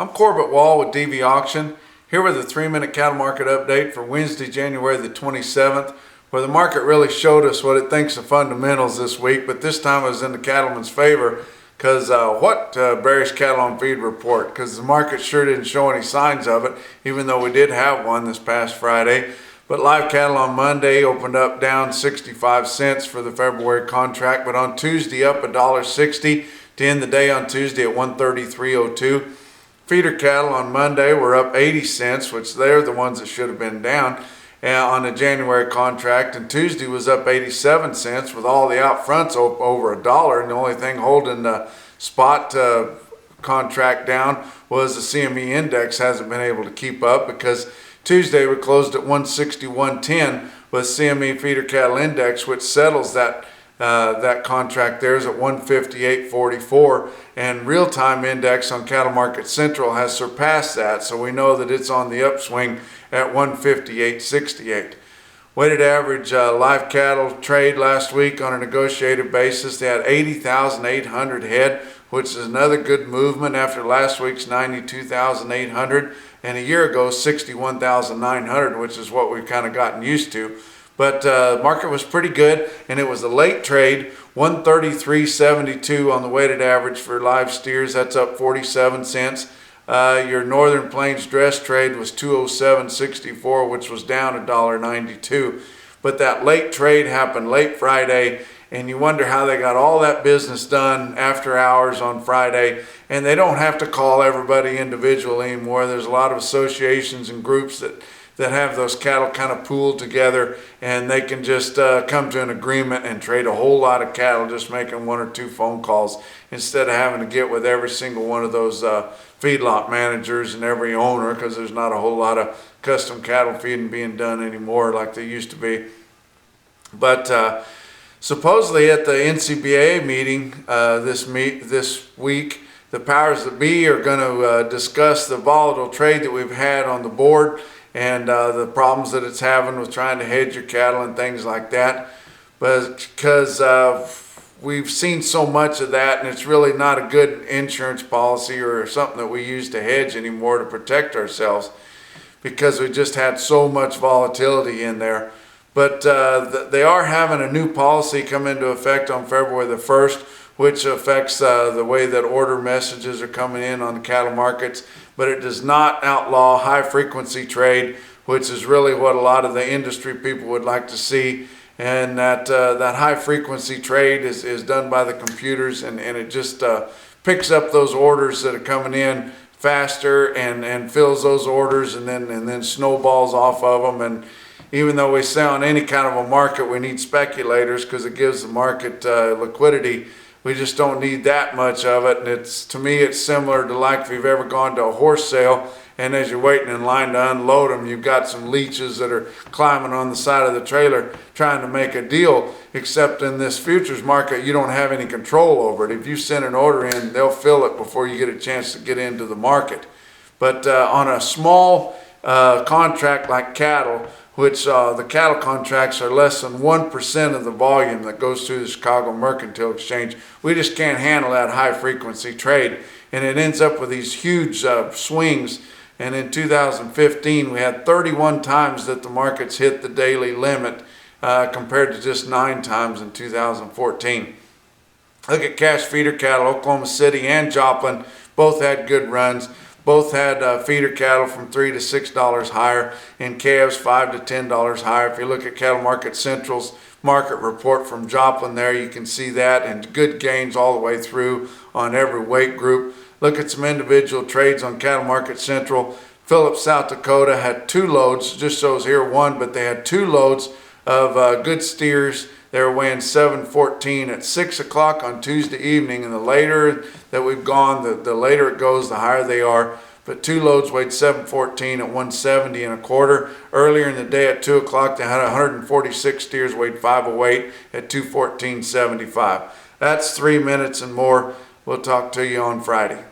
I'm Corbett Wall with DV Auction, here with a 3-minute cattle market update for Wednesday, January the 27th, where the market really showed us what it thinks of fundamentals this week, but this time it was in the cattleman's favor because bearish cattle on feed report, because the market sure didn't show any signs of it, even though we did have one this past Friday. But live cattle on Monday opened up down 65 cents for the February contract, but on Tuesday up $1.60 to end the day on Tuesday at 133.02. Feeder cattle on Monday were up 80 cents, which they're the ones that should have been down on the January contract. And Tuesday was up 87 cents with all the out fronts over $1. And the only thing holding the spot contract down was the CME index hasn't been able to keep up, because Tuesday we closed at 161.10 with CME feeder cattle index, which settles that contract there is at 158.44, and real-time index on Cattle Market Central has surpassed that, so we know that it's on the upswing at 158.68. Weighted average live cattle trade last week on a negotiated basis, they had 80,800 head, which is another good movement after last week's 92,800 and a year ago 61,900, which is what we've kind of gotten used to. But market was pretty good, and it was a late trade, 133.72 on the weighted average for live steers. That's up 47 cents. Your Northern Plains dress trade was 207.64, which was down $1.92. But that late trade happened late Friday, and you wonder how they got all that business done after hours on Friday. And they don't have to call everybody individually anymore. There's a lot of associations and groups that have those cattle kind of pooled together, and they can just come to an agreement and trade a whole lot of cattle, just making 1 or 2 phone calls instead of having to get with every single one of those feedlot managers and every owner, because there's not a whole lot of custom cattle feeding being done anymore like they used to be. But supposedly at the NCBA meeting this week, the powers that be are going to discuss the volatile trade that we've had on the board and the problems that it's having with trying to hedge your cattle and things like that. But because we've seen so much of that, and it's really not a good insurance policy or something that we use to hedge anymore to protect ourselves, because we just had so much volatility in there. But they are having a new policy come into effect on February the 1st, which affects the way that order messages are coming in on the cattle markets, but it does not outlaw high-frequency trade, which is really what a lot of the industry people would like to see. And that high-frequency trade is done by the computers, and it just picks up those orders that are coming in faster and fills those orders, and then snowballs off of them. And even though we say on any kind of a market we need speculators because it gives the market liquidity, we just don't need that much of it. And to me, it's similar to like if you've ever gone to a horse sale, and as you're waiting in line to unload them, you've got some leeches that are climbing on the side of the trailer trying to make a deal, except in this futures market, you don't have any control over it. If you send an order in, they'll fill it before you get a chance to get into the market. But on a small contract like cattle, which the cattle contracts are less than 1% of the volume that goes through the Chicago Mercantile Exchange, we just can't handle that high frequency trade. And it ends up with these huge swings. And in 2015, we had 31 times that the markets hit the daily limit compared to just 9 times in 2014. Look at cash feeder cattle. Oklahoma City and Joplin both had good runs. Both had feeder cattle from $3 to $6 higher, and calves $5 to $10 higher. If you look at Cattle Market Central's market report from Joplin there, you can see that, and good gains all the way through on every weight group. Look at some individual trades on Cattle Market Central. Phillips, South Dakota had 2 loads, just shows here 1, but they had 2 loads of good steers. They were weighing 714 at 6 o'clock on Tuesday evening, and the later that we've gone, the later it goes, the higher they are. But 2 loads weighed 714 at 170 and a quarter. Earlier in the day at 2 o'clock, they had 146 steers weighed 508 at 214.75. That's 3 minutes and more. We'll talk to you on Friday.